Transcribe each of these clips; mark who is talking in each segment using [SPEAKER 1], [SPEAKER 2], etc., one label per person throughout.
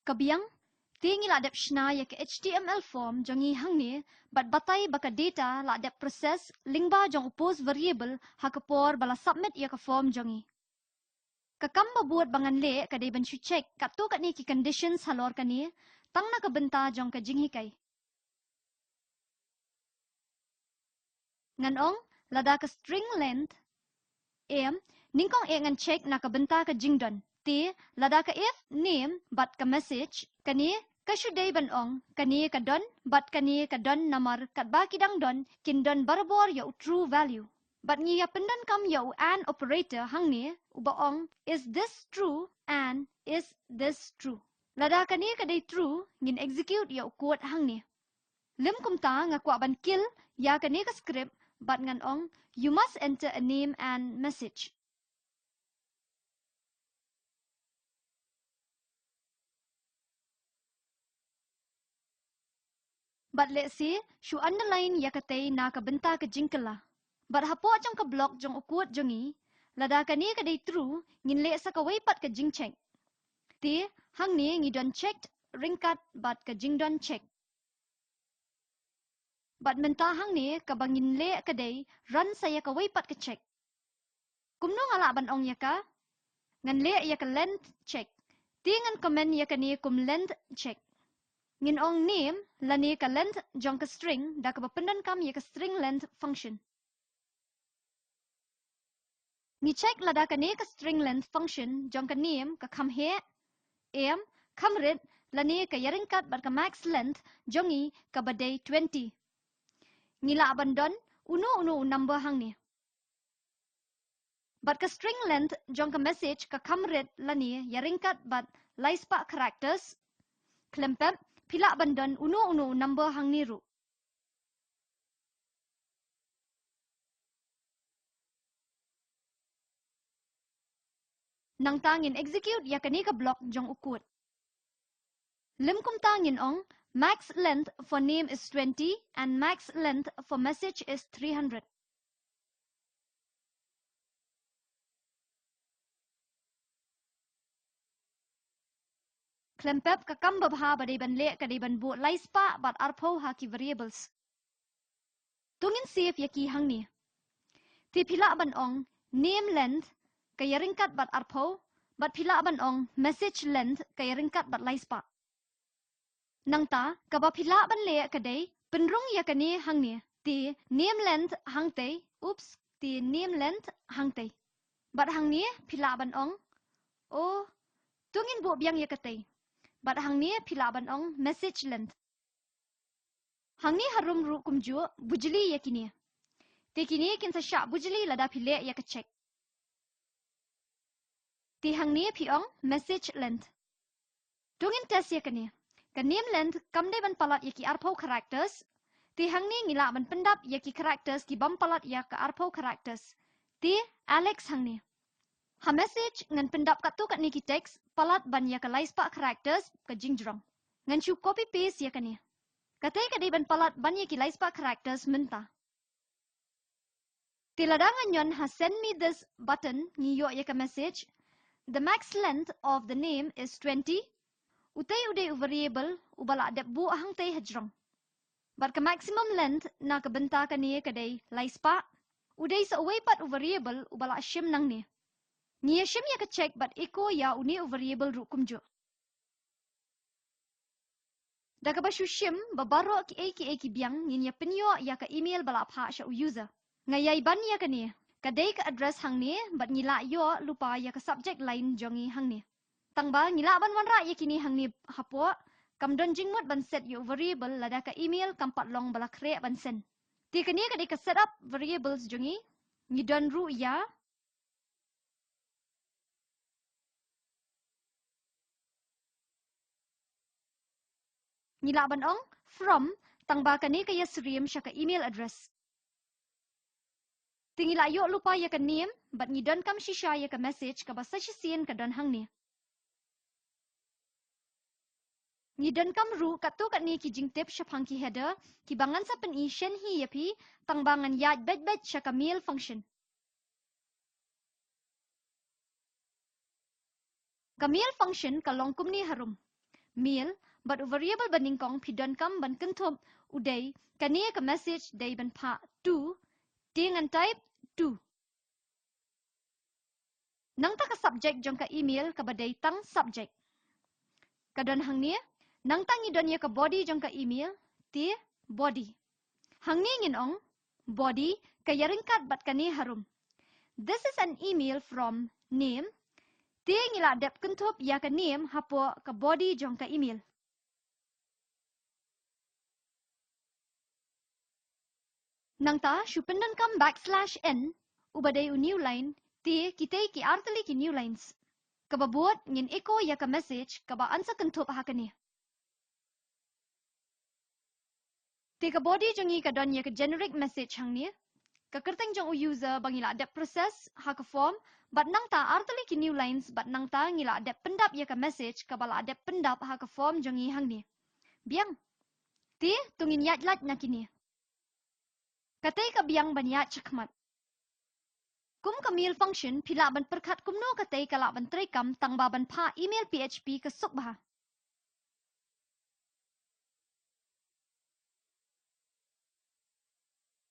[SPEAKER 1] Kabiang, tingi la adap shna ya ke HTML form jongi hangni, bat batai baka data la adap proses lingba jong upos variable hakapor bala submit ya ke form jongi. Kakamba buat bangan le kadai ban check kat tu kat ni ki conditions halor kani, tang na kabenta jong ka jinghi kai. Ngan ong, lada ka string length, ningkong ngan check na kabenta ka jingdon. Ti, lada ka if, name, bat ka message, kani, ka syudai ban ong, kani ka don, bat kani ka don namar, kat ba kidang don, kin don barabor ya true value. Bat ngi ya pendan kam ya an operator hang ni, uba ong, is this true, and is this true. Lada kani kadai true, ngin execute ya code hang ni. Lim kumta nga kwa ban kill, ya kani ka script, bat ngan ong, you must enter a name and message. But let's see, shu underline ya katay na kabenta ka jingkala. But hapo jong ka block jong ukut jongi, lada kani kadai true, ngin le sa kawaipat ka jingcheck. Ti, hang ni ngidon checked, ringkat bat ka jingdon check. But menta hang ni kabangin le kadai, run saya kawaipat ka check. Kumno ngala ban ong ya ka? Ngan le ya ka length check. Ti ngan comment ya kani kum length check. Ngin ong name, lani ka length jong ka string, da ka bapendan kam ya ka string length function. Ni check lada ka ne ka string length function, jong ka name, ka kam he, kam red, lani ka yaringkat bat ka max length, jongi ka badai 20. Ngila abandon, uno number hang ni. Bat ka string length, jong ka message, ka kam red, lani yaringkat bat laispa characters, klempep, pila abandon uno number hang niru. Nang tangin execute ya kanika block jong ukut. Lim kum tangin ong, max length for name is 20 and max length for message is 300. Klempep kakam babha badai ban le kadai ban bu laispa bat arpo ha ki variables. Tungin save ya ki hang ni. Ti pila ban ong, name length, kaya ringkat bat arpo, bat pila ban ong, message length, kaya ringkat bat laispa. Nang ta, kaba pila ban le kadai, penrung ya kani hang ni, ti name length hang te, ti name length hang te. Bat hang ni pila ban ong, tungin bu biang ya katay. Bat hang ni pila ban ong, message length. Hang ni harum ru kumju, bujili ya kini. Ti kini kin sa syak bujili lada pile ya ka check. Ti hang ni piong, message length. Tungin test ya kani. Ka name length kam day ban palat ya ki arpo characters. Ti hang ni ngila ban pendap ya ki characters ki bam palat ya ka arpo characters. Ti Alex hang ni. Ha message ngan pendap kat tu kat ni ki text palat ban ya ka laispa characters ka jingjrong. Ngan chu copy paste ya kani. Katay ka day ban palat ban ya ki laispa characters menta. Ti ladangan yon ha send me this button ngiyo ya ka message. The max length of the name is 20. Utay uday variable ubala adap bu ahang tay hajrong. But ka maximum length na kabenta ka niya kaday laispa. Uday sa uway pat variable ubala asyim nang ni. Niya asyim ya ka check but iko ya uni variable ru kumjo. Da ka ba syim babaro ki biang niya penyo ya ka email bala apha sya user. Ngayay ban ya ka ni. Kaday ka address hang ni but ngila yo lupa ya ka subject line jongi hang ni. Tangba ngila ban wanra ya kini hang ni hapo kam don jingmot ban set yo variable lada ka email kam patlong bala kre ban sen. Ti kani ka ka set up variables jongi ni don ru ya. Ngila ban ong from tangba kani ka ya stream sya ka email address. Ti ngila yo lupa ya ka name but ni don kam shisha ya ka message ka basa sien ka don hang ni. Ni don kam ru kat tu kat ni ki jingtip sya phang ki header ki bangan sa pen i shen hi yapi tangbangan ya bet sya ka mail function. Ka mail function ka longkum ni harum. mail but variable baning kong pidon kam ban kenthop uday kania ka message day ban pha to ting and type to nang ta ka subject jong ka email ka baday tang subject kadon hangnia nang tang idon ya ka body jong ka email ti body hangni ngin ong body ka yaringkat bat kani harum. This is an email from name ti ngila dep kenthop ya ka name hapo ka body jong ka email. Nang ta shupendan kam \n ubaday u new line ti kitay ki artali ki new lines. Kababuot ngin echo ya ka message kaba ansa kenthop hakani. Ti ka body jongi ka don ya ka generic message hangni. Kakerteng jong u user bangila adap process ha ka form but nang ta artali ki new lines but nang ta ngila adap pendap ya ka message kabala adap pendap ha ka form jongi hangni. Biang. Ti tungin yatlat na kini. Katay ka biang banyat chakmat. Kum ka mail function pila ban perkhat kumno katay kala ban trekam tang ba ban pha email PHP ka sok bah.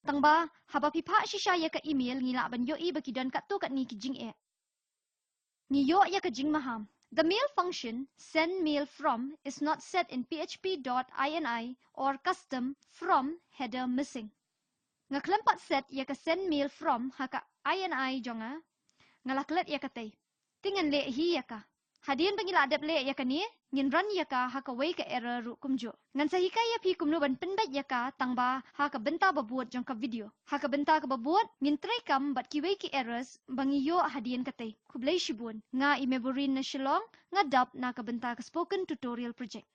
[SPEAKER 1] Tang ba haba pipa shisha ya ka email ngila ban yo i bakidon kat tu kat ni ki jing e. Ni yo ya ka jing maham. The mail function send mail from is not set in php.ini or custom from header missing. Ngaklempat set ya ka send mail from haka ini jonga ngalaklet ya katay. Tingan le hi ya ka. Hadian bangila adap le ya ka ni ngin run ya ka haka way ka error ru kumjo. Ngan sa hika ya pi kumno ban penbat ya ka tangba haka benta babuat jong ka video. Haka benta ka babuat ngin try kam bat ki way ki errors bangi yo hadian katay. Kublay shibun nga imeburin na shilong nga dap na ka benta ka spoken tutorial project.